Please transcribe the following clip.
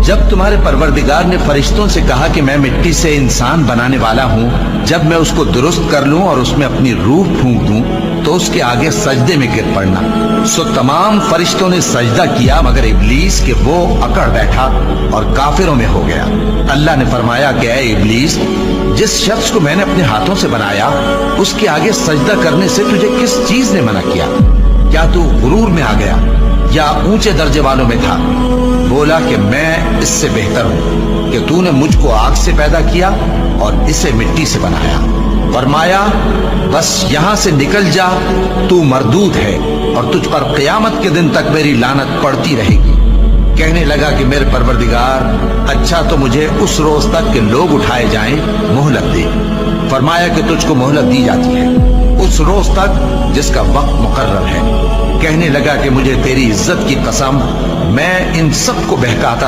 جب تمہارے پروردگار نے فرشتوں سے کہا کہ میں مٹی سے انسان بنانے والا ہوں، جب میں اس کو درست کر لوں اور اس میں اپنی روح پھونک دوں تو اس کے آگے سجدے میں گر پڑنا، سو تمام فرشتوں نے سجدہ کیا مگر ابلیس کہ وہ اکڑ بیٹھا اور کافروں میں ہو گیا۔ اللہ نے فرمایا کہ اے ابلیس، جس شخص کو میں نے اپنے ہاتھوں سے بنایا اس کے آگے سجدہ کرنے سے تجھے کس چیز نے منع کیا؟ کیا تو غرور میں آ گیا یا اونچے درجے والوں میں تھا؟ بولا کہ میں اس سے بہتر ہوں کہ تو نے مجھ کو آگ سے پیدا کیا اور اسے مٹی سے بنایا۔ فرمایا بس یہاں سے نکل جا، تو مردود ہے اور تجھ پر قیامت کے دن تک میری لعنت پڑتی رہے گی۔ کہنے لگا کہ میرے پروردگار، اچھا تو مجھے اس روز تک کہ لوگ اٹھائے جائیں مہلت دے۔ فرمایا کہ تجھ کو مہلت دی جاتی ہے اس روز تک جس کا وقت مقرر ہے۔ کہنے لگا کہ مجھے تیری عزت کی قسم، میں ان سب کو بہکاتا